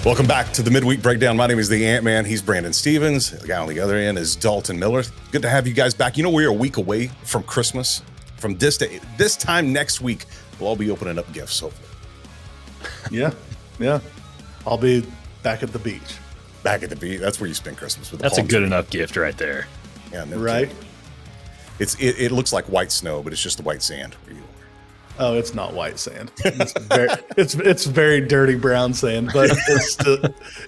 Welcome back to the Midweek Breakdown. My name is the AntMan. He's Brandon Stevens. The guy on the other end is Dalton Miller. Good to have you guys back. You know, we're a week away from Christmas. From this time next week, we'll all be opening up gifts, hopefully. Yeah. I'll be back at the beach. Back at the beach. That's where you spend Christmas with the That's a palm good tree. enough gift right there. Yeah, no Right? kidding. It looks like white snow, but it's just the white sand for you. Oh, it's not white sand. It's very dirty brown sand, but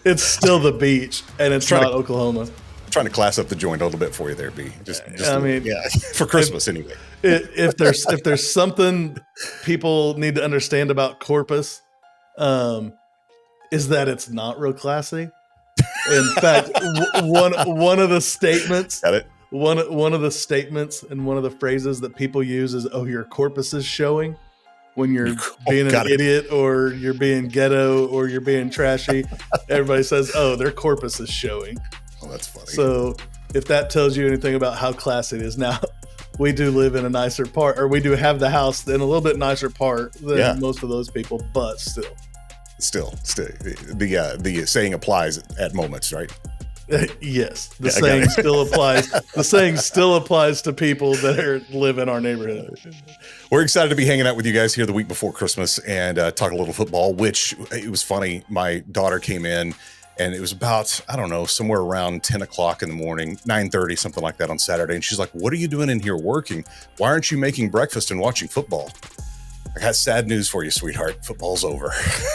it's still the beach, and it's not Oklahoma. I'm trying to class up the joint a little bit for you there, B. For Christmas anyway. If there's something people need to understand about Corpus, is that it's not real classy. In fact, one of the statements. Got it. One of the statements and one of the phrases that people use is, "Oh, your corpus is showing," when you're being an idiot or you're being ghetto or you're being trashy. Everybody says, "Oh, their corpus is showing." Oh, that's funny. So if that tells you anything about how classy it is, now we do live in a nicer part, or we do have the house in a little bit nicer part than most of those people, but still, the saying applies at moments, right? Yes, the saying still applies. The saying still applies to people that live in our neighborhood. We're excited to be hanging out with you guys here the week before Christmas and talk a little football, which it was funny. My daughter came in and it was about, I don't know, somewhere around 10 o'clock in the morning, 9:30, something like that on Saturday. And she's like, "What are you doing in here working? Why aren't you making breakfast and watching football?" I got sad news for you, sweetheart. Football's over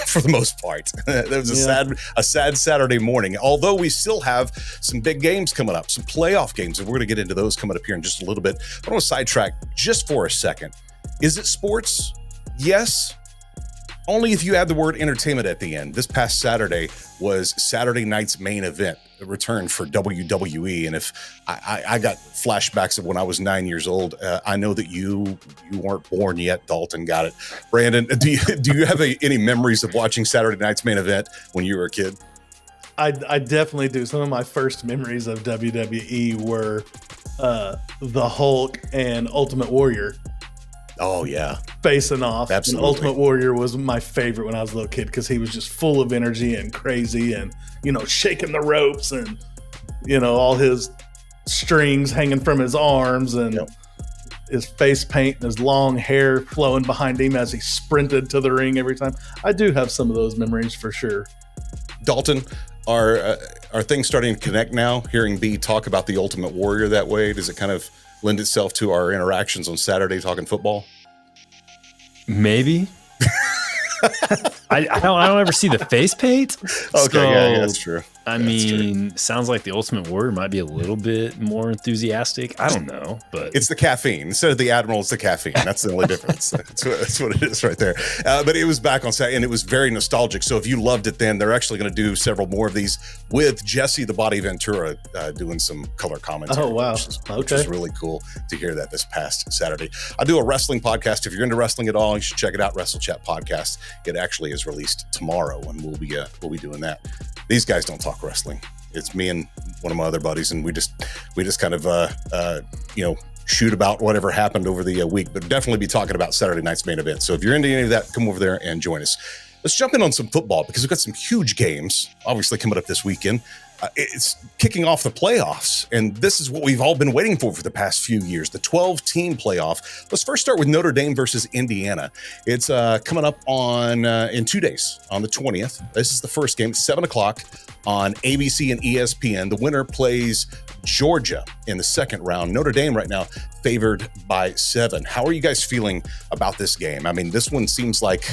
for the most part. That was a sad Saturday morning, although we still have some big games coming up, some playoff games, and we're going to get into those coming up here in just a little bit. I want to sidetrack just for a second. Is it sports? Yes. Only if you add the word entertainment at the end. This past Saturday was Saturday night's main event, the return for WWE. And if I got flashbacks of when I was 9 years old, I know that you weren't born yet. Dalton got it. Brandon, do you have any memories of watching Saturday night's main event when you were a kid? I definitely do. Some of my first memories of WWE were the Hulk and Ultimate Warrior. Oh, yeah. Facing off. Absolutely. And Ultimate Warrior was my favorite when I was a little kid because he was just full of energy and crazy and, shaking the ropes and, all his strings hanging from his arms and his face paint and his long hair flowing behind him as he sprinted to the ring every time. I do have some of those memories for sure. Dalton, are things starting to connect now, hearing B talk about the Ultimate Warrior that way? Does it kind of lend itself to our interactions on Saturday talking football? Maybe. I don't ever see the face paint. Okay, that's true. Sounds like the Ultimate Warrior might be a little bit more enthusiastic. I don't know, but it's the caffeine. Instead of the Admiral, it's the caffeine. That's the only difference. That's what it is right there. But it was back on Saturday, and it was very nostalgic. So if you loved it then, they're actually going to do several more of these with Jesse the Body Ventura doing some color commentary. Oh, wow. Which is really cool to hear that this past Saturday. I do a wrestling podcast. If you're into wrestling at all, you should check it out, Wrestle Chat Podcast. It actually is released tomorrow, and we'll be doing that. These guys don't talk wrestling. It's me and one of my other buddies, and we just kind of shoot about whatever happened over the week, but definitely be talking about Saturday night's main event. So if you're into any of that, come over there and join us. Let's jump in on some football because we've got some huge games obviously coming up this weekend. It's kicking off the playoffs, and this is what we've all been waiting for the past few years, the 12-team playoff. Let's first start with Notre Dame versus Indiana. It's coming up in 2 days, on the 20th. This is the first game, 7 o'clock on ABC and ESPN. The winner plays Georgia in the second round. Notre Dame right now favored by 7. How are you guys feeling about this game? I mean, this one seems like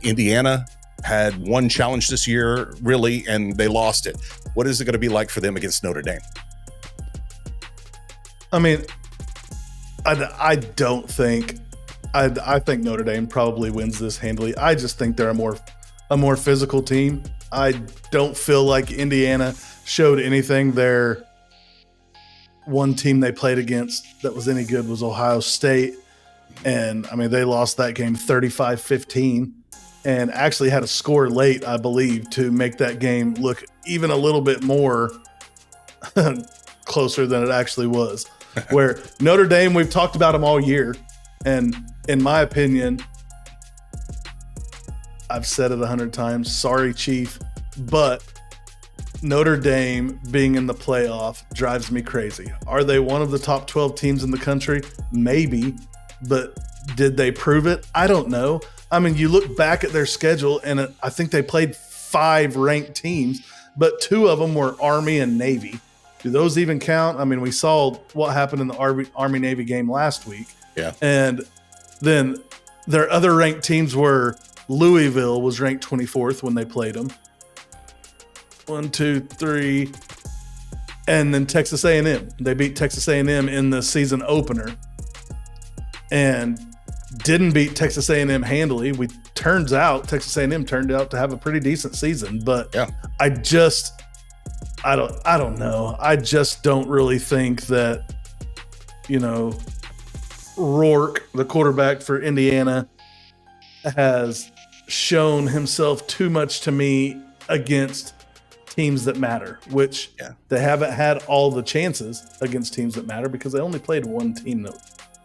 Indiana had one challenge this year, really, and they lost it. What is it going to be like for them against Notre Dame? I mean, I don't think I think Notre Dame probably wins this handily. I just think they're a more physical team. I don't feel like Indiana showed anything. Their one team they played against that was any good was Ohio State, and I mean they lost that game 35-15. And actually had a score late, I believe, to make that game look even a little bit more closer than it actually was. Where Notre Dame, we've talked about them all year. And in my opinion, I've said it 100 times, sorry, Chief, but Notre Dame being in the playoff drives me crazy. Are they one of the top 12 teams in the country? Maybe, but did they prove it? I don't know. I mean, you look back at their schedule, and I think they played 5 ranked teams, but 2 of them were Army and Navy. Do those even count? I mean, we saw what happened in the Army-Navy game last week. Yeah. And then their other ranked teams were Louisville was ranked 24th when they played them. 1, 2, 3. And then Texas A&M. They beat Texas A&M in the season opener. And didn't beat Texas A&M handily. Turns out Texas A&M turned out to have a pretty decent season, but yeah. I don't know. I just don't really think that, Rourke, the quarterback for Indiana, has shown himself too much to me against teams that matter, which they haven't had all the chances against teams that matter because they only played one team that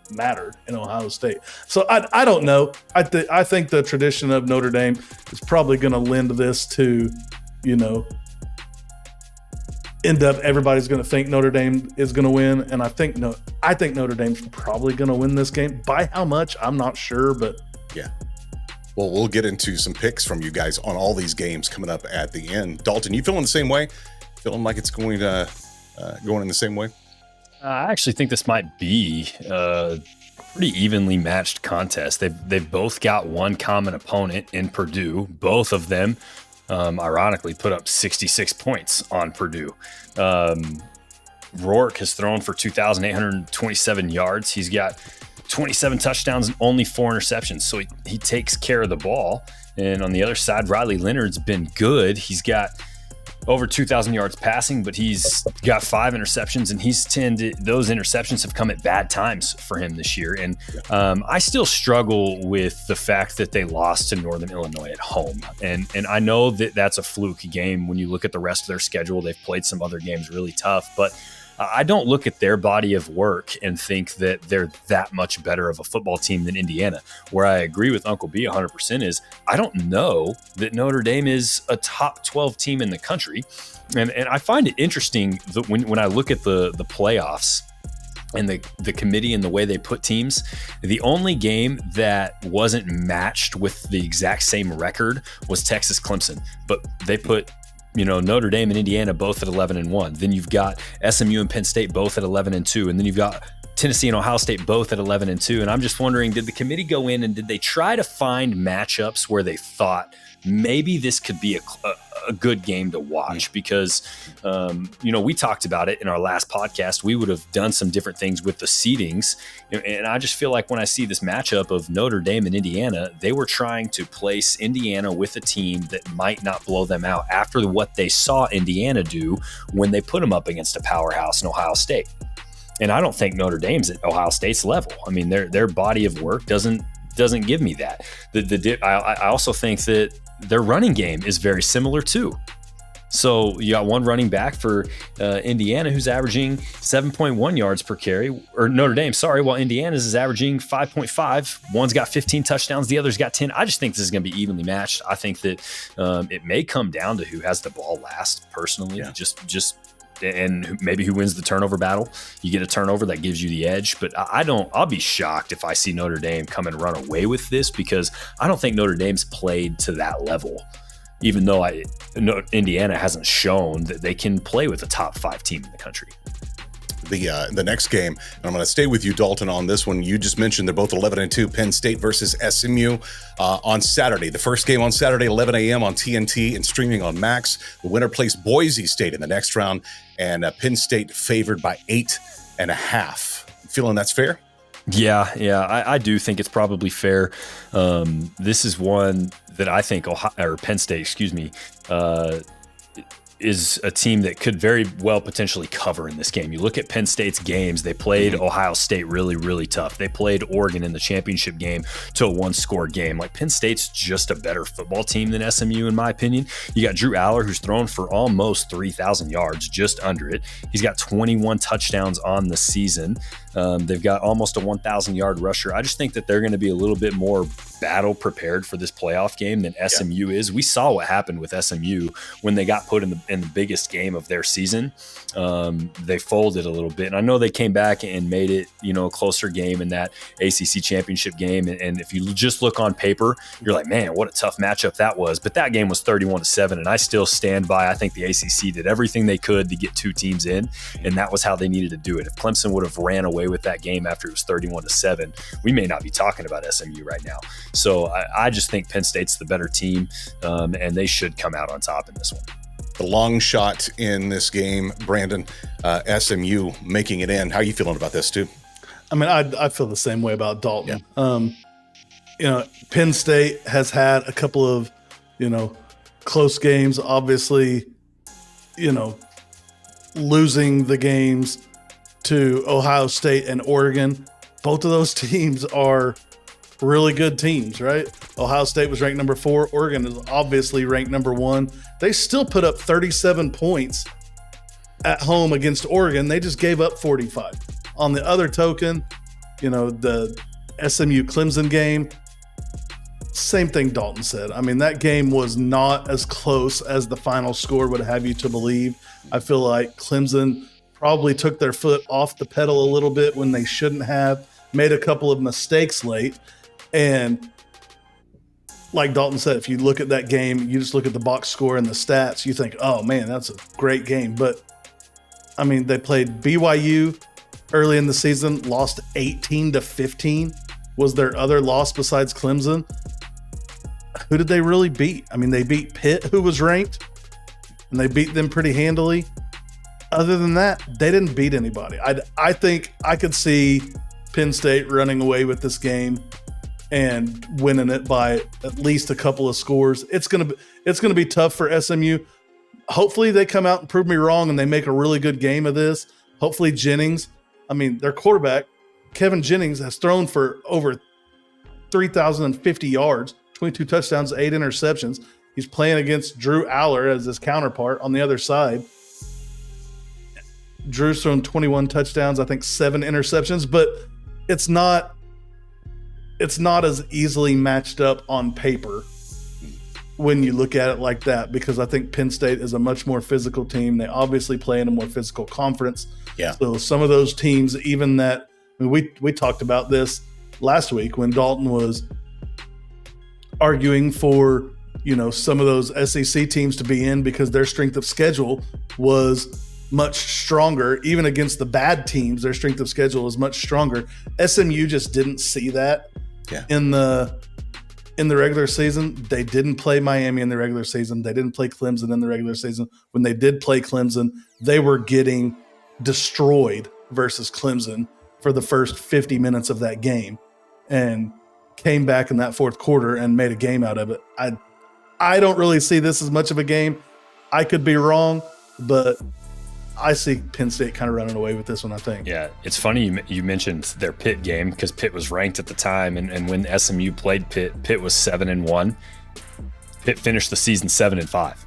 mattered in Ohio State. So I don't know. I think the tradition of Notre Dame is probably going to lend this to, end up everybody's going to think Notre Dame is going to win, and I think Notre Dame's probably going to win this game. By how much, I'm not sure, but yeah. Well, we'll get into some picks from you guys on all these games coming up at the end. Dalton, you feeling the same way? Feeling like it's going in the same way? I actually think this might be a pretty evenly matched contest. They've both got one common opponent in Purdue. Both of them, ironically, put up 66 points on Purdue. Rourke has thrown for 2,827 yards. He's got 27 touchdowns and only 4 interceptions. So he takes care of the ball. And on the other side, Riley Leonard's been good. He's got over 2,000 yards passing, but he's got 5 interceptions, and those interceptions have come at bad times for him this year. And I still struggle with the fact that they lost to Northern Illinois at home. And I know that that's a fluke game when you look at the rest of their schedule. They've played some other games really tough, but I don't look at their body of work and think that they're that much better of a football team than Indiana. Where I agree with Uncle B 100% is I don't know that Notre Dame is a top 12 team in the country. And I find it interesting that when I look at the playoffs and the committee and the way they put teams, the only game that wasn't matched with the exact same record was Texas Clemson. But they put Notre Dame and Indiana both at 11-1. Then you've got SMU and Penn State both at 11-2. And then you've got Tennessee and Ohio State both at 11-2. And I'm just wondering, did the committee go in and did they try to find matchups where they thought maybe this could be a good game to watch? Because, we talked about it in our last podcast. We would have done some different things with the seedings. And I just feel like when I see this matchup of Notre Dame and Indiana, they were trying to place Indiana with a team that might not blow them out after what they saw Indiana do when they put them up against a powerhouse in Ohio State. And I don't think Notre Dame's at Ohio State's level. I mean, their body of work doesn't give me that. I also think that their running game is very similar too. So you got one running back for Indiana who's averaging 7.1 yards per carry, or Notre Dame, sorry, while Indiana's is averaging 5.5. One's got 15 touchdowns, the other's got 10. I just think this is going to be evenly matched. I think that it may come down to who has the ball last, personally. Yeah. Just and maybe who wins the turnover battle. You get a turnover that gives you the edge, but I'll be shocked if I see Notre Dame come and run away with this, because I don't think Notre Dame's played to that level, even though Indiana hasn't shown that they can play with a top 5 team in the country. The next game, and I'm going to stay with you, Dalton, on this one. You just mentioned they're both 11-2, Penn State versus SMU on Saturday. The first game on Saturday, 11 a.m. on TNT and streaming on Max. The winner plays Boise State in the next round, and Penn State favored by 8.5. Feeling that's fair? Yeah, I do think it's probably fair. This is one that I think Penn State, is a team that could very well potentially cover in this game. You look at Penn State's games, they played Ohio State really, really tough. They played Oregon in the championship game to a 1-score game. Like, Penn State's just a better football team than SMU, in my opinion. You got Drew Aller, who's thrown for almost 3,000 yards, just under it. He's got 21 touchdowns on the season. They've got almost a 1,000-yard rusher. I just think that they're going to be a little bit more battle prepared for this playoff game than SMU is. We saw what happened with SMU when they got put in the biggest game of their season. They folded a little bit, and I know they came back and made it, a closer game in that ACC championship game. And if you just look on paper, you're like, man, what a tough matchup that was. But that game was 31-7, and I still stand by. I think the ACC did everything they could to get two teams in, and that was how they needed to do it. If Clemson would have ran away with that game after it was 31-7, we may not be talking about SMU right now. So I just think Penn State's the better team, and they should come out on top in this one. The long shot in this game, Brandon, SMU making it in. How are you feeling about this, too? I mean, I feel the same way about Dalton. Yeah. Penn State has had a couple of, close games. Obviously, losing the games to Ohio State and Oregon. Both of those teams are really good teams, right? Ohio State was ranked number 4. Oregon is obviously ranked number 1. They still put up 37 points at home against Oregon. They just gave up 45. On the other token, the SMU Clemson game, same thing Dalton said. I mean, that game was not as close as the final score would have you to believe. I feel like Clemson probably took their foot off the pedal a little bit when they shouldn't have, made a couple of mistakes late. And like Dalton said, if you look at that game, you just look at the box score and the stats, you think, oh man, that's a great game. But I mean, they played BYU early in the season, lost 18-15 was their other loss besides Clemson. Who did they really beat? I mean, they beat Pitt, who was ranked, and they beat them pretty handily. Other than that, they didn't beat anybody. I think I could see Penn State running away with this game and winning it by at least a couple of scores. It's gonna be tough for SMU. Hopefully they come out and prove me wrong and they make a really good game of this. Hopefully Jennings, their quarterback, Kevin Jennings, has thrown for over 3,050 yards, 22 touchdowns, 8 interceptions. He's playing against Drew Aller as his counterpart on the other side. Drew's thrown 21 touchdowns, I think 7 interceptions, but it's not as easily matched up on paper when you look at it like that, because I think Penn State is a much more physical team. They obviously play in a more physical conference. Yeah. So some of those teams, even that, we talked about this last week when Dalton was arguing for, some of those SEC teams to be in because their strength of schedule was much stronger. Even against the bad teams, their strength of schedule is much stronger. SMU just didn't see that in the regular season. They didn't play Miami in the regular season. They didn't play Clemson in the regular season. When they did play Clemson, they were getting destroyed versus Clemson for the first 50 minutes of that game and came back in that fourth quarter and made a game out of it. I don't really see this as much of a game. I could be wrong, but I see Penn State kind of running away with this one, I think. Yeah, it's funny you mentioned their Pitt game because Pitt was ranked at the time, and when SMU played Pitt was 7-1. Pitt finished the season 7-5.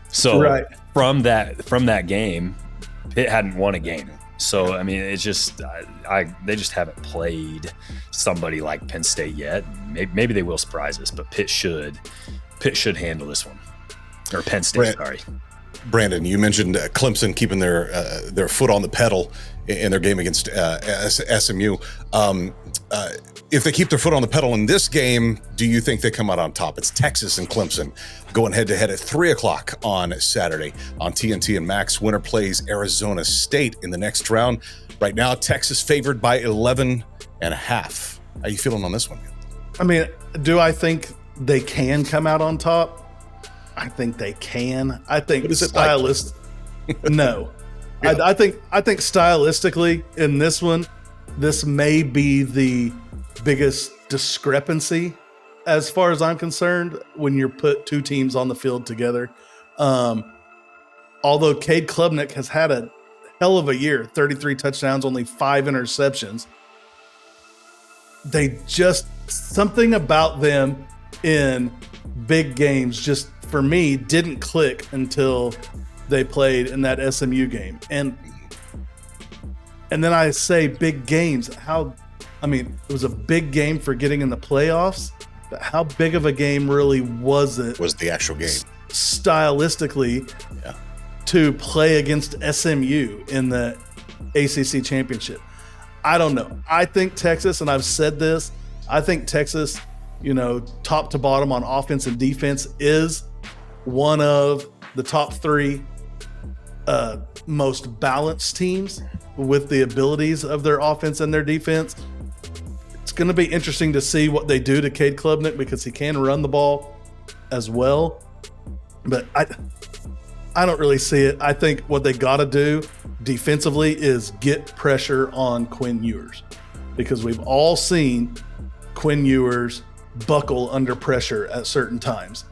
So from that game, Pitt hadn't won a game. So it's just they just haven't played somebody like Penn State yet. Maybe they will surprise us, but Pitt should handle this one, or Penn State. Sorry. Brandon, you mentioned Clemson keeping their foot on the pedal in their game against SMU. If they keep their foot on the pedal in this game, do you think they come out on top? It's Texas and Clemson going head-to-head at 3 o'clock on Saturday on TNT and Max. Winner plays Arizona State in the next round. Right now, Texas favored by 11.5. How are you feeling on this one? Do I think they can come out on top? I think they can. I think stylist. No, yeah. I think stylistically in this one, this may be the biggest discrepancy as far as I'm concerned when you put two teams on the field together. Although Cade Klubnik has had a hell of a year, 33 touchdowns, only 5 interceptions. They just, something about them in big games just, for me, didn't click until they played in that SMU game. And And then I say big games. It was a big game for getting in the playoffs, but how big of a game really was it? Was the actual game stylistically to play against SMU in the ACC championship? I don't know. I think Texas, and I've said this, I think Texas, top to bottom on offense and defense is one of the top 3 most balanced teams with the abilities of their offense and their defense. It's going to be interesting to see what they do to Cade Klubnik because he can run the ball as well. But I don't really see it. I think what they got to do defensively is get pressure on Quinn Ewers because we've all seen Quinn Ewers buckle under pressure at certain times.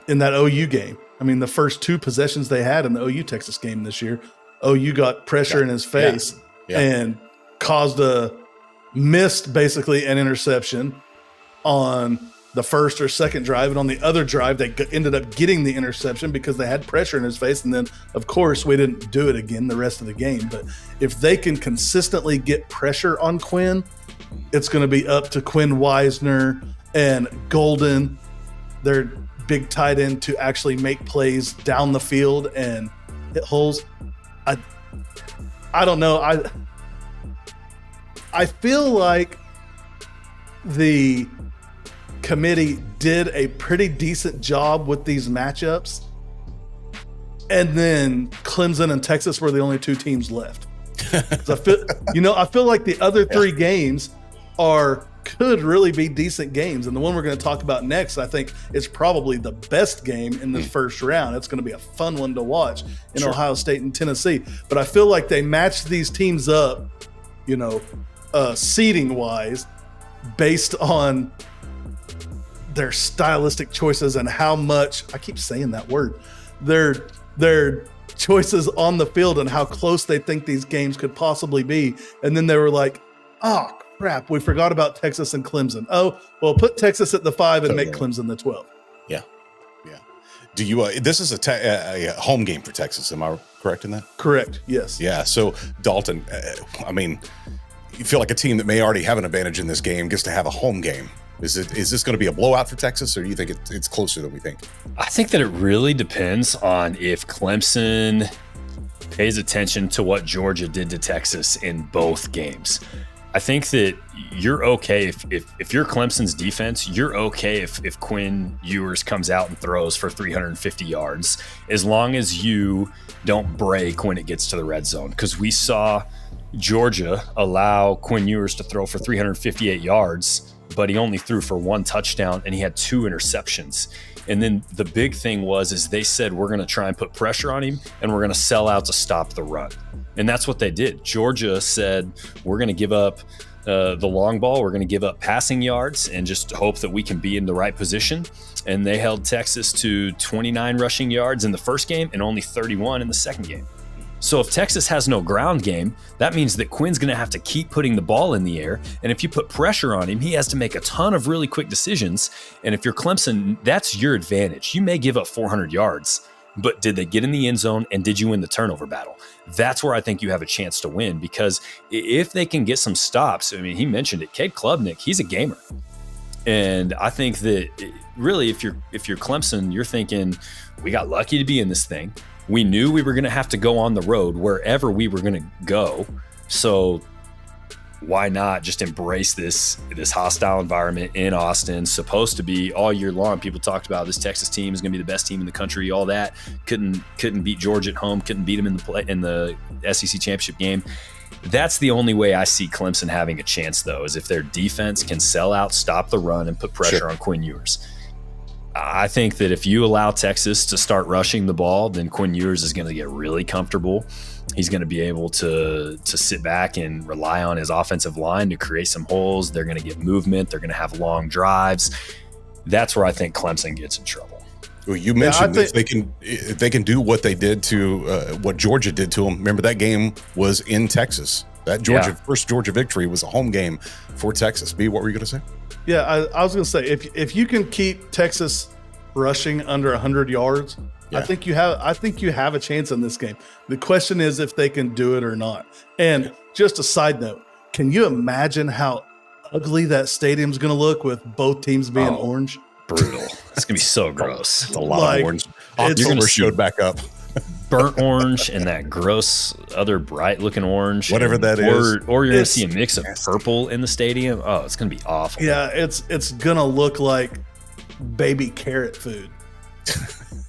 In that OU game, the first 2 possessions they had in the OU Texas game this year, OU got pressure in his face and missed basically an interception on the first or second drive. And on the other drive, they ended up getting the interception because they had pressure in his face. And then, of course, we didn't do it again the rest of the game. But if they can consistently get pressure on Quinn, it's going to be up to Quinn Wisner and Golden, their big tight end, to actually make plays down the field and hit holes. I don't know. I feel like the committee did a pretty decent job with these matchups, and then Clemson and Texas were the only 2 teams left. I feel like the other 3 games could really be decent games, and the one we're going to talk about next, I think, is probably the best game in the first round. It's going to be a fun one to watch in Ohio State and Tennessee. But I feel like they matched these teams up, seeding wise, based on their stylistic choices and how much, I keep saying that word, their choices on the field and how close they think these games could possibly be. And then they were like, oh crap, we forgot about Texas and Clemson. Oh, well, put Texas at the 5 and make Clemson the 12. Yeah. Do you, this is a home game for Texas. Am I correct in that? Correct. Yes. Yeah. So Dalton, you feel like a team that may already have an advantage in this game gets to have a home game. Is this going to be a blowout for Texas, or do you think it's closer than we think? I think that it really depends on if Clemson pays attention to what Georgia did to Texas in both games. I think that you're okay if you're Clemson's defense, you're okay if Quinn Ewers comes out and throws for 350 yards, as long as you don't break when it gets to the red zone. Because we saw Georgia allow Quinn Ewers to throw for 358 yards, but he only threw for 1 touchdown and he had 2 interceptions. And then the big thing is they said, we're going to try and put pressure on him and we're going to sell out to stop the run. And that's what they did. Georgia said, we're going to give up the long ball. We're going to give up passing yards and just hope that we can be in the right position. And they held Texas to 29 rushing yards in the first game and only 31 in the second game. So if Texas has no ground game, that means that Quinn's going to have to keep putting the ball in the air. And if you put pressure on him, he has to make a ton of really quick decisions. And if you're Clemson, that's your advantage. You may give up 400 yards, but did they get in the end zone and did you win the turnover battle? That's where I think you have a chance to win, because if they can get some stops, he mentioned it, Cade Klubnik, he's a gamer. And I think that really, if you're Clemson, you're thinking, we got lucky to be in this thing. We knew we were going to have to go on the road wherever we were going to go. So why not just embrace this hostile environment in Austin? Supposed to be all year long. People talked about this Texas team is going to be the best team in the country, all that. Couldn't beat Georgia at home, couldn't beat them in the SEC championship game. That's the only way I see Clemson having a chance, though, is if their defense can sell out, stop the run, and put pressure on Quinn Ewers. I think that if you allow Texas to start rushing the ball, then Quinn Ewers is going to get really comfortable. He's going to be able to sit back and rely on his offensive line to create some holes. They're going to get movement. They're going to have long drives. That's where I think Clemson gets in trouble. Well, you mentioned if they can do what they did to what Georgia did to them. Remember, that game was in Texas. That first Georgia victory was a home game for Texas. B, what were you going to say? Yeah, I was going to say, if you can keep Texas rushing under 100 yards, I think you have a chance in this game. The question is if they can do it or not. And just a side note, can you imagine how ugly that stadium's going to look with both teams being orange? Brutal. It's going to be so gross. It's a lot of orange. October showed back up. Burnt orange and that gross other bright looking orange, whatever that is, or you're gonna see a mix of purple in the stadium. Oh, it's gonna be awful. Yeah, it's gonna look like baby carrot food.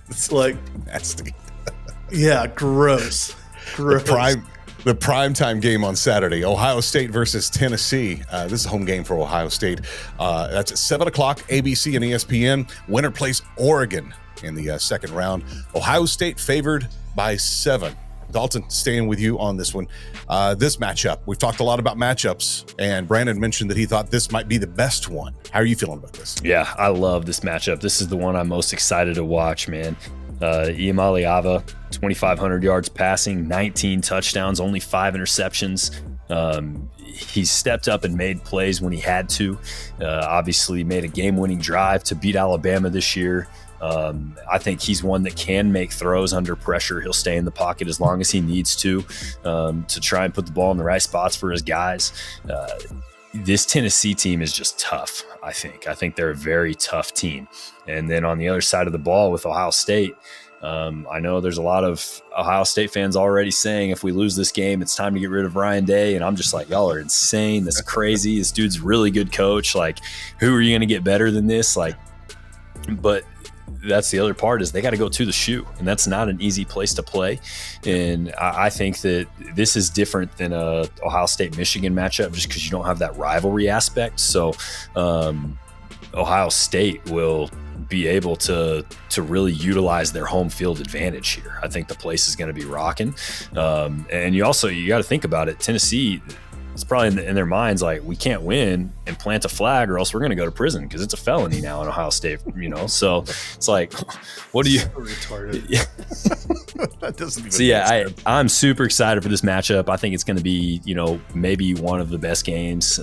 It's like nasty. Yeah, gross. The primetime game on Saturday, Ohio State versus Tennessee. This is a home game for Ohio State. That's at 7 o'clock, ABC and ESPN. Winner plays Oregon in the second round. Ohio State favored by 7. Dalton, staying with you on this one. This matchup, we've talked a lot about matchups, and Brandon mentioned that he thought this might be the best one. How are you feeling about this? Yeah, I love this matchup. This is the one I'm most excited to watch, man. Iamaleava, 2,500 yards passing, 19 touchdowns, only 5 interceptions. He's stepped up and made plays when he had to. Obviously made a game-winning drive to beat Alabama this year. I think he's one that can make throws under pressure. He'll stay in the pocket as long as he needs to try and put the ball in the right spots for his guys. This Tennessee team is just tough, I think. I think they're a very tough team. And then on the other side of the ball with Ohio State, I know there's a lot of Ohio State fans already saying if we lose this game, it's time to get rid of Ryan Day. And I'm just like, y'all are insane. That's crazy. This dude's a really good coach. Like, who are you going to get better than this? Like, but that's the other part is they got to go to the shoe, and that's not an easy place to play. And I think that this is different than a Ohio State-Michigan matchup just because you don't have that rivalry aspect. So Ohio State will be able to really utilize their home field advantage here. I think the place is going to be rocking. And you got to think about it. Tennessee, it's probably in their minds like, we can't win and plant a flag or else we're going to go to prison because it's a felony now in Ohio State, So it's like, what do you? Retarded. That doesn't even. So yeah, I'm super excited for this matchup. I think it's going to be, maybe one of the best games.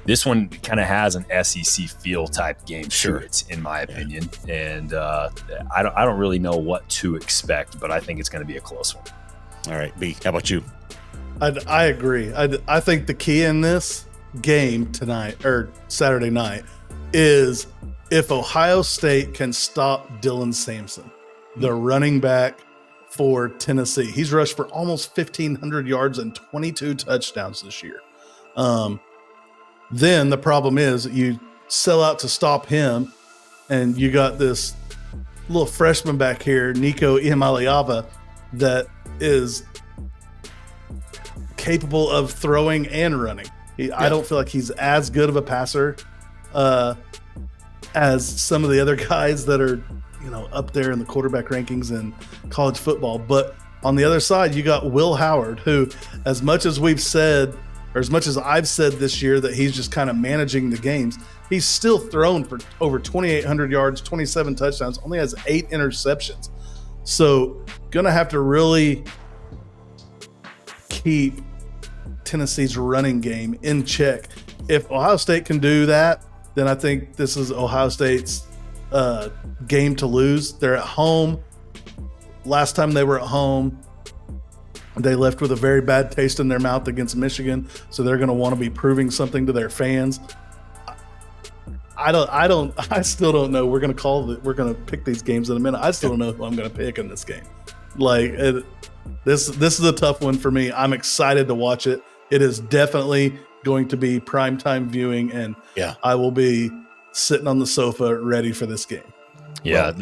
This one kind of has an SEC feel type game to it, in my opinion, and I don't really know what to expect, but I think it's going to be a close one. All right, B, how about you? I agree. I think the key in this game tonight or Saturday night is if Ohio State can stop Dylan Sampson, the running back for Tennessee. He's rushed for almost 1,500 yards and 22 touchdowns this year. Then the problem is you sell out to stop him, and you got this little freshman back here, Nico Iamaleava, that is capable of throwing and running. I don't feel like he's as good of a passer as some of the other guys that are, up there in the quarterback rankings in college football. But on the other side, you got Will Howard, who, as much as we've said, or as much as I've said this year that he's just kind of managing the games, he's still thrown for over 2,800 yards, 27 touchdowns, only has 8 interceptions. So going to have to really keep Tennessee's running game in check. If Ohio State can do that, then I think this is Ohio State's game to lose. They're at home. Last time they were at home, they left with a very bad taste in their mouth against Michigan, so they're going to want to be proving something to their fans. I still don't know. We're going to pick these games in a minute. I still don't know who I'm going to pick in this game. This is a tough one for me. I'm excited to watch it. It is definitely going to be primetime viewing, and I will be sitting on the sofa ready for this game. Yeah.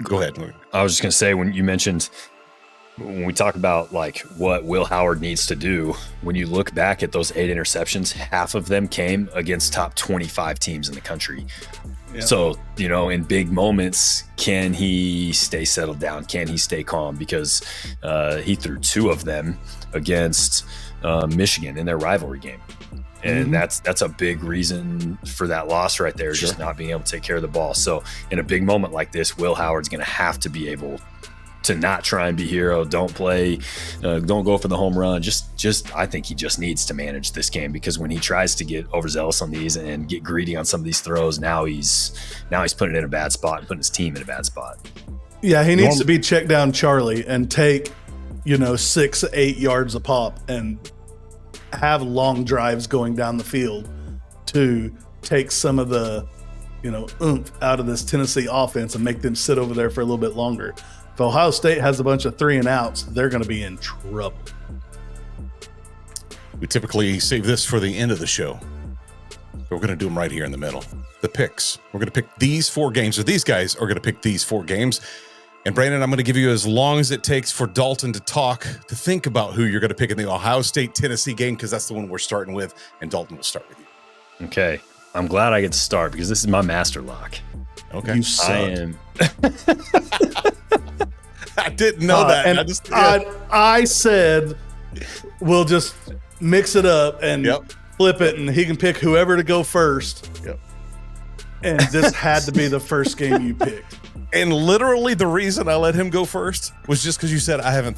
Go ahead. I was just going to say, when we talk about like what Will Howard needs to do, when you look back at those 8 interceptions, half of them came against top 25 teams in the country. Yeah. So, in big moments, can he stay settled down? Can he stay calm? Because he threw 2 of them against Michigan in their rivalry game. And that's a big reason for that loss right there, just not being able to take care of the ball. So in a big moment like this, Will Howard's going to have to be able to not try and be hero. Don't play, don't go for the home run. I think he just needs to manage this game, because when he tries to get overzealous on these and get greedy on some of these throws, now he's putting it in a bad spot and putting his team in a bad spot. Yeah, he needs to be check down Charlie and take, 6-8 yards a pop and have long drives going down the field to take some of the, oomph out of this Tennessee offense and make them sit over there for a little bit longer. If Ohio State has a bunch of 3 and outs, they're going to be in trouble. We typically save this for the end of the show, but we're going to do them right here in the middle. The picks. We're going to pick these 4 games, or these guys are going to pick these 4 games. And Brandon, I'm going to give you as long as it takes for Dalton to think about who you're going to pick in the Ohio State-Tennessee game, because that's the one we're starting with, and Dalton will start with you. Okay. I'm glad I get to start, because this is my master lock. Okay. You suck. I am. I didn't know that. And I said we'll just mix it up and flip it, and he can pick whoever to go first. Yep. And this had to be the first game you picked. And literally the reason I let him go first was just because you said I haven't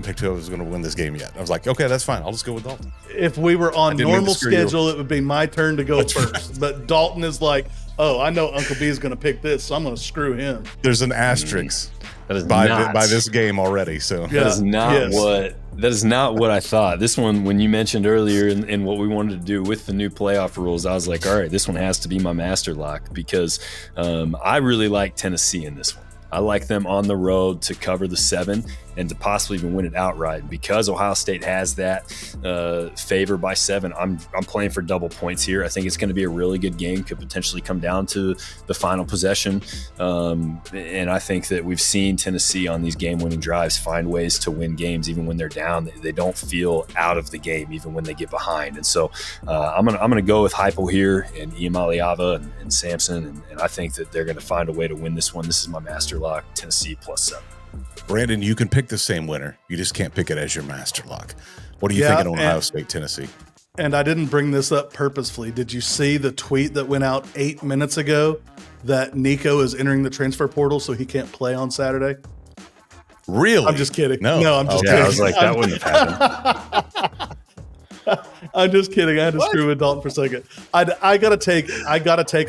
picked who I was going to win this game yet. I was like, okay, that's fine. I'll just go with Dalton. If we were on normal schedule, it would be my turn to go first. But Dalton is like, oh, I know Uncle B is going to pick this, so I'm going to screw him. There's an asterisk by this game already. So that is not what I thought. This one, when you mentioned earlier in what we wanted to do with the new playoff rules, I was like, all right, this one has to be my master lock, because I really like Tennessee in this one. I like them on the road to cover the 7 and to possibly even win it outright. Because Ohio State has that favor by 7, I'm playing for double points here. I think it's going to be a really good game. Could potentially come down to the final possession. And I think that we've seen Tennessee on these game-winning drives find ways to win games even when they're down. They don't feel out of the game even when they get behind. And so I'm gonna go with Heupel here and Iamaleava and Sampson, and I think that they're going to find a way to win this one. This is my master lock, Tennessee +7. Brandon, you can pick the same winner. You just can't pick it as your master lock. What are you thinking on Ohio State, Tennessee? And I didn't bring this up purposefully. Did you see the tweet that went out 8 minutes ago that Nico is entering the transfer portal so he can't play on Saturday? Really? I'm just kidding. No, I'm just kidding. I was like, that wouldn't have happened. I'm just kidding. I had to screw with Dalton for a second. I gotta take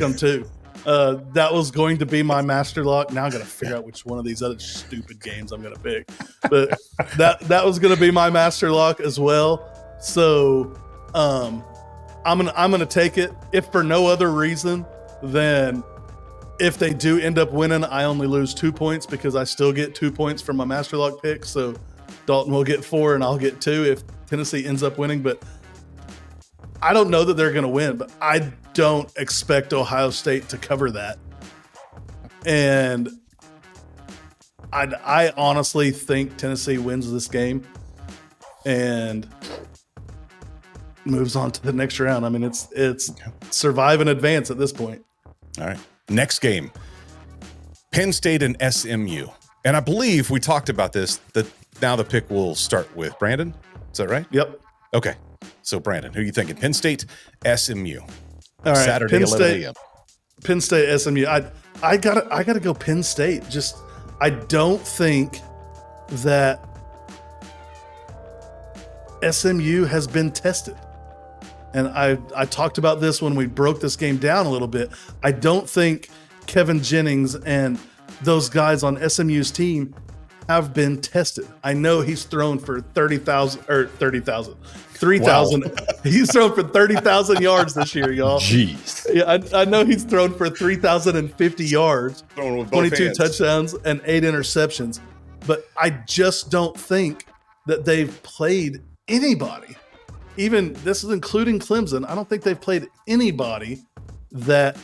him too. That was going to be my master lock. Now I got to figure out which one of these other stupid games I'm going to pick. But that was going to be my master lock as well. So I'm gonna take it. If for no other reason than if they do end up winning, I only lose 2 points because I still get 2 points from my master lock pick. So Dalton will get 4 and I'll get 2 if Tennessee ends up winning. But I don't know that they're going to win, but I don't expect Ohio State to cover that. And I honestly think Tennessee wins this game and moves on to the next round. I mean, it's survive and advance at this point. All right. Next game, Penn State and SMU. And I believe we talked about this, that now the pick will start with Brandon. Is that right? Yep. Okay. So Brandon, who are you thinking? Penn State, SMU. All right. Saturday, 11 a.m. Penn State, SMU. I gotta go Penn State. Just I don't think that SMU has been tested. And I talked about this when we broke this game down a little bit. I don't think Kevin Jennings and those guys on SMU's team have been tested. I know he's thrown for 3,000. Wow. He's thrown for 30,000 yards this year, y'all. Jeez. Yeah, I know he's thrown for 3,050 yards, 22 touchdowns, and 8 interceptions. But I just don't think that they've played anybody. Even this is including Clemson. I don't think they've played anybody that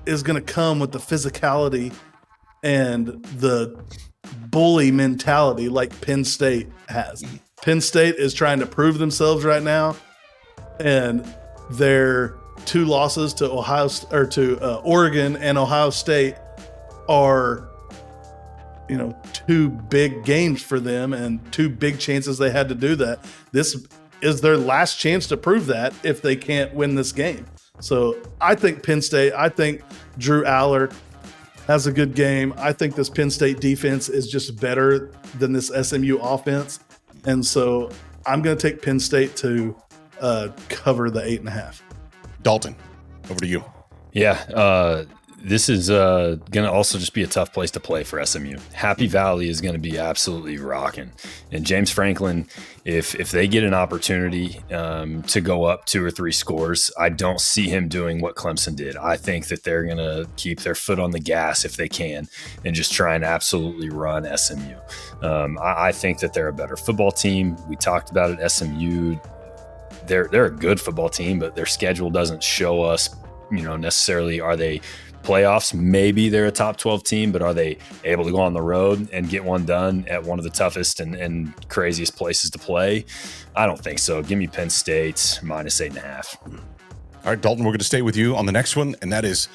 is going to come with the physicality and the bully mentality like Penn State has. Penn State is trying to prove themselves right now, and their 2 losses to Oregon and Ohio State are, 2 big games for them and 2 big chances they had to do that. This is their last chance to prove that if they can't win this game. So I think Penn State, I think Drew Aller has a good game. I think this Penn State defense is just better than this SMU offense. And so I'm going to take Penn State to cover the 8.5. Dalton, over to you. Yeah, this is going to also just be a tough place to play for SMU. Happy Valley is going to be absolutely rocking. And James Franklin, if they get an opportunity to go up 2 or 3 scores, I don't see him doing what Clemson did. I think that they're going to keep their foot on the gas if they can and just try and absolutely run SMU. I think that they're a better football team. We talked about it, SMU. They're a good football team, but their schedule doesn't show us, necessarily are they playoffs. Maybe they're a top 12 team, but are they able to go on the road and get one done at one of the toughest and craziest places to play? I don't think so. Give me Penn State -8.5. All right, Dalton, we're going to stay with you on the next one, and that is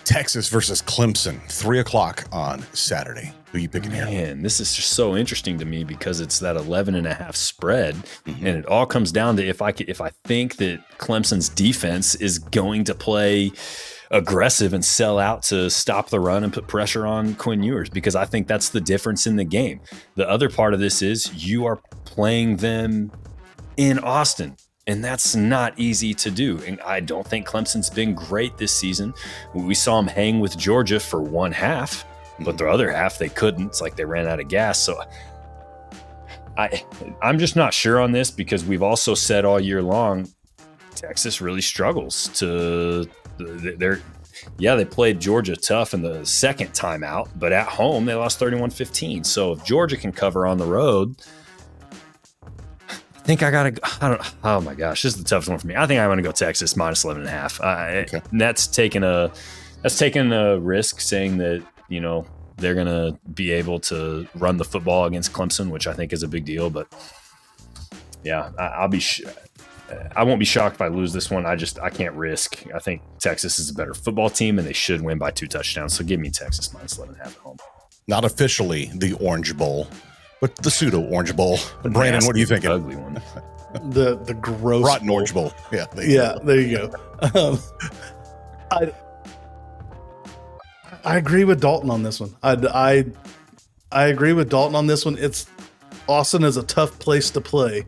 Texas versus Clemson, 3:00 on Saturday. Who are you picking here? Man, this is just so interesting to me because it's that 11.5 spread, and it all comes down to if I think that Clemson's defense is going to play aggressive and sell out to stop the run and put pressure on Quinn Ewers, because I think that's the difference in the game. The other part of this is you are playing them in Austin, and that's not easy to do. And I don't think Clemson's been great this season. We saw them hang with Georgia for one half, but the other half they couldn't. It's like they ran out of gas. So I'm just not sure on this, because we've also said all year long Texas really struggles to they played Georgia tough in the second time out, but at home they lost 31-15. So if Georgia can cover on the road, I think oh my gosh, this is the toughest one for me. I think I'm going to go Texas -11.5. Okay. That's taking a risk saying that, they're going to be able to run the football against Clemson, which I think is a big deal. But yeah, I won't be shocked if I lose this one. I can't risk. I think Texas is a better football team, and they should win by 2 touchdowns. So give me Texas -11.5 at home. Not officially the Orange Bowl, but the pseudo Orange Bowl. Brandon, what are you thinking? Ugly one. The gross rotten bowl. Orange Bowl. Yeah. There you go. I agree with Dalton on this one. I agree with Dalton on this one. Austin is a tough place to play,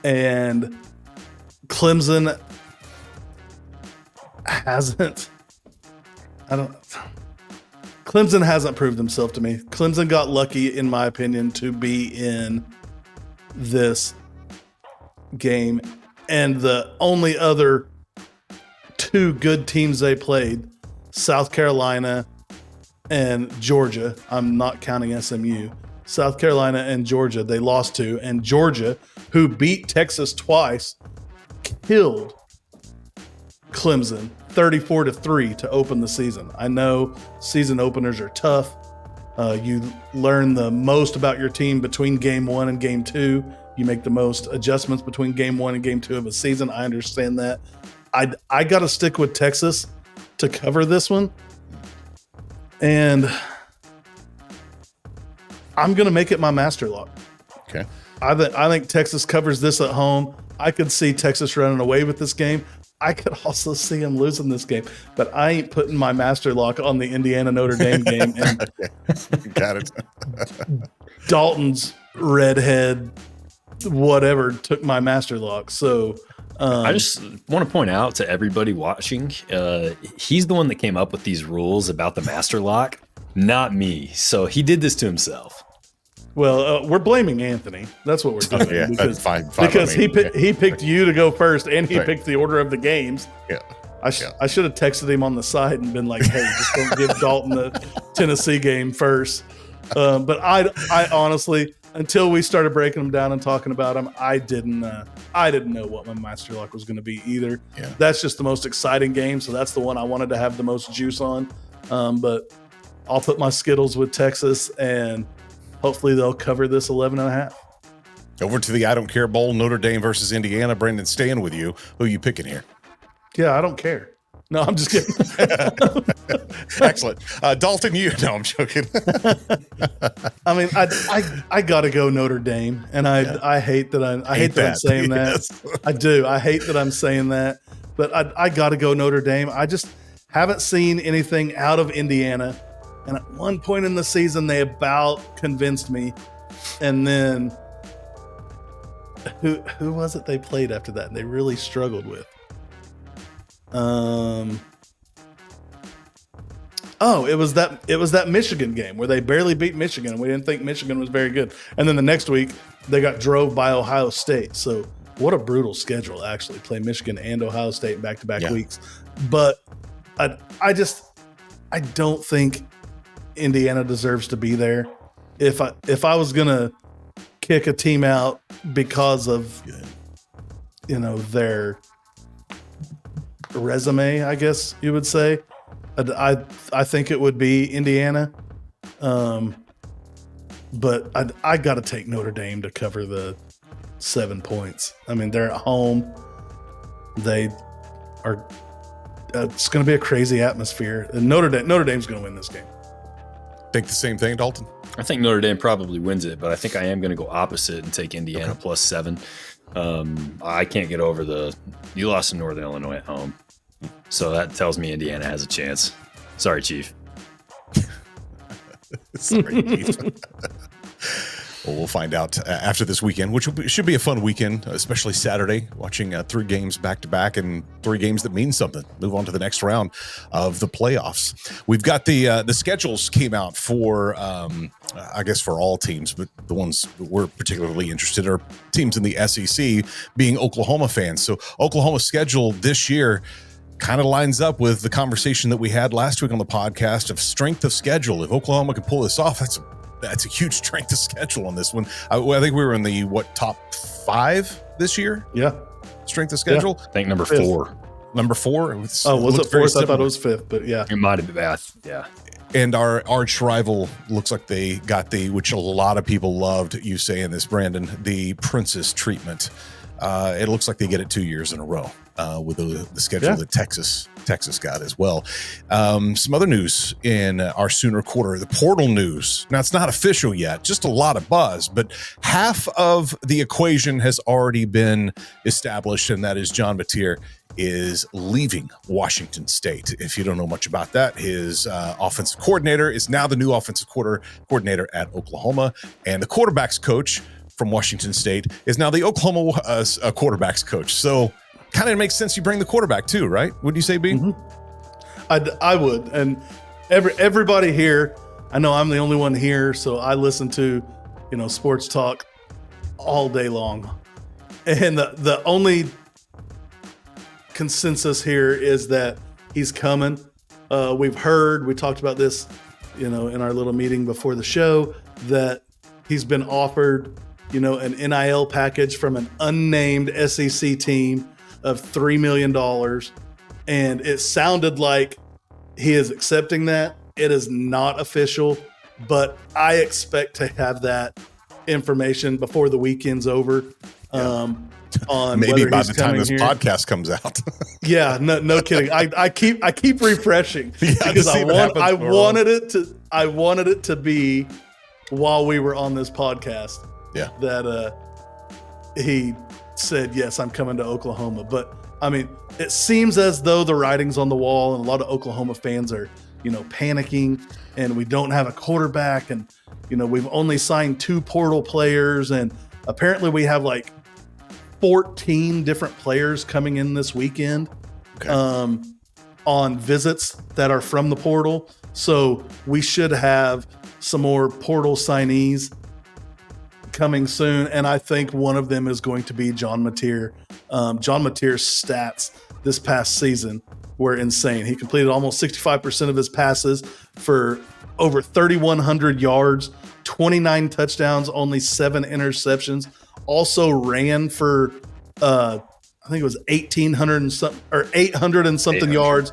and Clemson Clemson hasn't proved himself to me. Clemson got lucky, in my opinion, to be in this game, and the only other 2 good teams they played, South Carolina and Georgia. I'm not counting SMU. South Carolina and Georgia, they lost to, and Georgia, who beat Texas twice, killed Clemson 34-3 to open the season. I know season openers are tough. You learn the most about your team between game 1 and game 2. You make the most adjustments between game 1 and game 2 of a season. I understand that. I got to stick with Texas to cover this one, and I'm going to make it my master lock. Okay. I think Texas covers this at home. I could see Texas running away with this game. I could also see them losing this game, but I ain't putting my master lock on the Indiana-Notre Dame game. And got it. Dalton's redhead, whatever, took my master lock. So I just want to point out to everybody watching, he's the one that came up with these rules about the master lock, not me. So he did this to himself. Well, we're blaming Anthony. That's what we're doing. Yeah, because, fine because he picked you to go first, and he picked the order of the games. Yeah. I should have texted him on the side and been like, "Hey, just don't give Dalton the Tennessee game first." But I honestly, until we started breaking them down and talking about them, I didn't know what my master lock was going to be either. Yeah. That's just the most exciting game, so that's the one I wanted to have the most juice on. But I'll put my Skittles with Texas, and hopefully they'll cover this 11.5. Over to the I Don't Care Bowl, Notre Dame versus Indiana. Brandon, staying with you. Who are you picking here? Yeah, I don't care. No, I'm just kidding. Excellent. Dalton, no, I'm joking. I mean, I got to go Notre Dame, and I hate that I'm saying that. Yes. I do. I hate that I'm saying that, but I got to go Notre Dame. I just haven't seen anything out of Indiana And at one point in the season, they about convinced me. And then who was it they played after that? And they really struggled with. It was that Michigan game where they barely beat Michigan, and we didn't think Michigan was very good. And then the next week they got drove by Ohio State. So what a brutal schedule, actually, play Michigan and Ohio State in back-to-back weeks. But I don't think Indiana deserves to be there. If I was gonna kick a team out because of their resume, I guess you would say, I think it would be Indiana. But I got to take Notre Dame to cover the 7 points. I mean, they're at home. They are. It's going to be a crazy atmosphere. And Notre Dame's going to win this game. Think the same thing, Dalton? I think Notre Dame probably wins it, but I think I am going to go opposite and take Indiana plus 7. I can't get over you lost to Northern Illinois at home. So that tells me Indiana has a chance. Sorry, Chief. Sorry, Chief. Well, we'll find out after this weekend, which should be a fun weekend, especially Saturday, watching 3 games back-to-back and 3 games that mean something. Move on to the next round of the playoffs. We've got the schedules came out for, I guess, for all teams, but the ones we're particularly interested are teams in the SEC, being Oklahoma fans. So Oklahoma's schedule this year kind of lines up with the conversation that we had last week on the podcast of strength of schedule. If Oklahoma can pull this off, that's a huge strength of schedule on this one. I think we were in the top 5 this year. Yeah, strength of schedule. I think number 4. Number 4. Was it 4th? I thought it was 5th, but yeah, it might have been. Yeah. And our arch rival looks like they got which a lot of people loved you saying this, Brandon, the Princess treatment. It looks like they get it 2 years in a row with the schedule that Texas got as well. Some other news in our Sooner quarter, the portal news. Now, it's not official yet, just a lot of buzz, but half of the equation has already been established, and that is John Mateer is leaving Washington State. If you don't know much about that, his offensive coordinator is now the new offensive coordinator at Oklahoma, and the quarterback's coach from Washington State is now the Oklahoma quarterback's coach. So kind of makes sense you bring the quarterback too, right? Would you say, B? Mm-hmm. I would. And everybody here, I know I'm the only one here, so I listen to, sports talk all day long. And the only consensus here is that he's coming. We talked about this, in our little meeting before the show, that he's been offered, an NIL package from an unnamed SEC team of $3 million. And it sounded like he is accepting that. It is not official, but I expect to have that information before the weekend's over. On maybe by the time this podcast comes out. Yeah, no kidding. I keep refreshing because I wanted it to be while we were on this podcast. Yeah, that he said, yes, I'm coming to Oklahoma. But I mean, it seems as though the writing's on the wall, and a lot of Oklahoma fans are, panicking, and we don't have a quarterback, and we've only signed 2 portal players, and apparently we have like 14 different players coming in this weekend on visits that are from the portal. So we should have some more portal signees coming soon, and I think one of them is going to be John Mateer. John Mateer's stats this past season were insane. He completed almost 65% of his passes for over 3,100 yards, 29 touchdowns, only 7 interceptions. Also ran for I think it was 800 and something yards.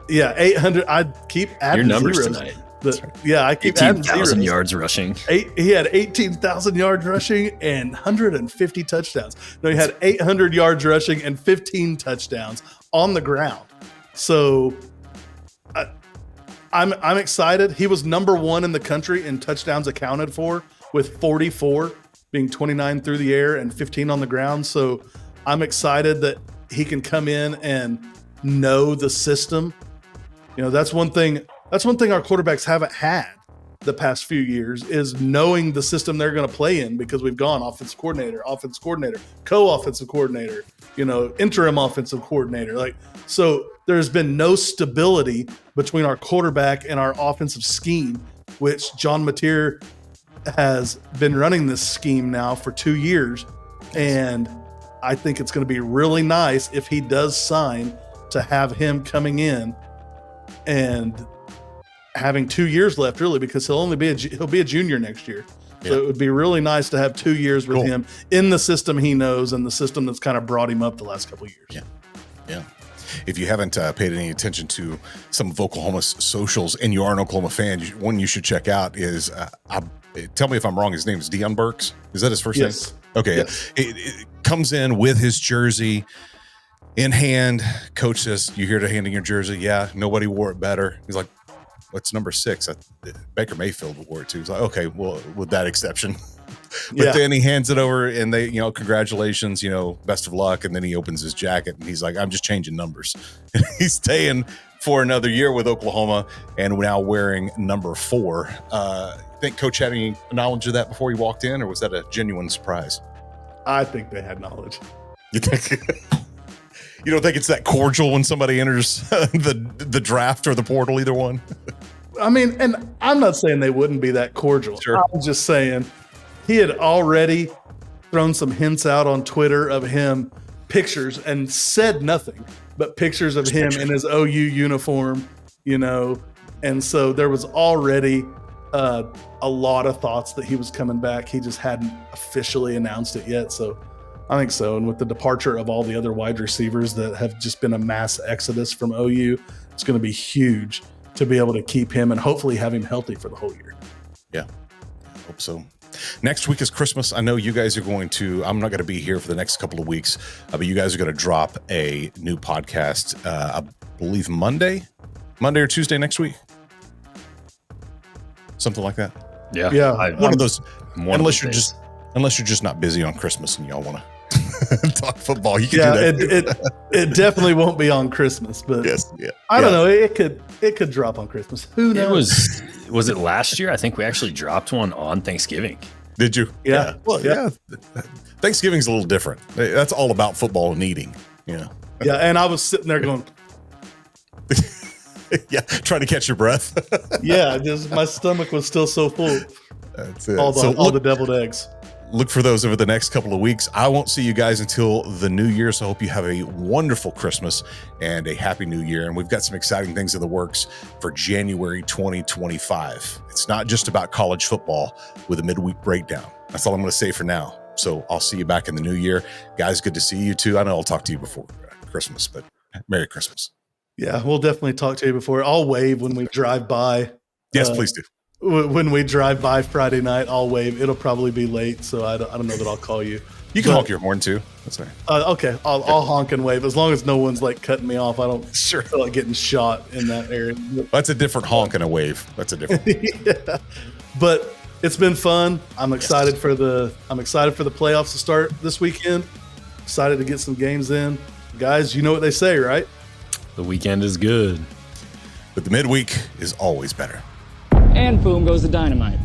Yeah, 800. I keep adding your numbers zeros tonight. I keep adding 18,000 yards rushing. He had 18,000 yards rushing and 150 touchdowns. No, he had 800 yards rushing and 15 touchdowns on the ground. So I'm excited. He was number 1 in the country in touchdowns accounted for, with 44, being 29 through the air and 15 on the ground. So I'm excited that he can come in and know the system. That's one thing That's one thing our quarterbacks haven't had the past few years is knowing the system they're going to play in, because we've gone offensive coordinator, co-offensive coordinator, interim offensive coordinator. So there's been no stability between our quarterback and our offensive scheme, which John Mateer has been running this scheme now for 2 years. And I think it's going to be really nice if he does sign to have him coming in and having 2 years left, really, because he'll be a junior next year. So it would be really nice to have 2 years with him in the system he knows and the system that's kind of brought him up the last couple of years. Yeah. If you haven't paid any attention to some of Oklahoma's socials and you are an Oklahoma fan, one you should check out is, tell me if I'm wrong, his name is Deion Burks. Is that his first name? Okay. Yes. It comes in with his jersey in hand. Coach says, "You here to hand in your jersey?" "Yeah, nobody wore it better." He's like, "What's number 6? Baker Mayfield wore it too." He's like, "Okay, well, with that exception." But then he hands it over and they, "Congratulations, best of luck." And then he opens his jacket and he's like, "I'm just changing numbers." He's staying for another year with Oklahoma and now wearing number 4. Think Coach had any knowledge of that before he walked in, or was that a genuine surprise? I think they had knowledge. You think? You don't think it's that cordial when somebody enters the draft or the portal, either one? I mean, and I'm not saying they wouldn't be that cordial. Sure. I'm just saying he had already thrown some hints out on Twitter of him, pictures, and said nothing, but pictures of him in his OU uniform, and so there was already a lot of thoughts that he was coming back. He just hadn't officially announced it yet. So I think so. And with the departure of all the other wide receivers that have just been a mass exodus from OU, it's going to be huge to be able to keep him and hopefully have him healthy for the whole year. Yeah, I hope so. Next week is Christmas. I know you guys are I'm not going to be here for the next couple of weeks, but you guys are going to drop a new podcast, I believe Monday or Tuesday next week. Something like that. Yeah. One of those, unless you're just not busy on Christmas and y'all want to talk football, you can do that. It definitely won't be on Christmas, but I don't know. It could drop on Christmas. Who knows? Was it last year? I think we actually dropped one on Thanksgiving. Did you? Yeah. Well, yeah. Thanksgiving's a little different. That's all about football and eating. Yeah. Yeah. And I was sitting there going, trying to catch your breath. Just my stomach was still so full. That's it. All the deviled eggs. Look for those over the next couple of weeks. I won't see you guys until the new year, so I hope you have a wonderful Christmas and a happy new year. And we've got some exciting things in the works for January 2025. It's not just about college football with a midweek breakdown. That's all I'm going to say for now. So I'll see you back in the new year. Guys, good to see you too. I know I'll talk to you before Christmas, but Merry Christmas. Yeah, we'll definitely talk to you before. I'll wave when we drive by. Yes, please do. When we drive by Friday night, I'll wave. It'll probably be late, so I don't know that I'll call you. You can honk your horn too. That's all right. Okay, I'll honk and wave as long as no one's cutting me off. I don't feel like getting shot in that area. That's a different honk and a wave. That's a different. Yeah. But it's been fun. I'm excited for the playoffs to start this weekend. Excited to get some games in, guys. You know what they say, right? The weekend is good, but the midweek is always better. And boom goes the dynamite.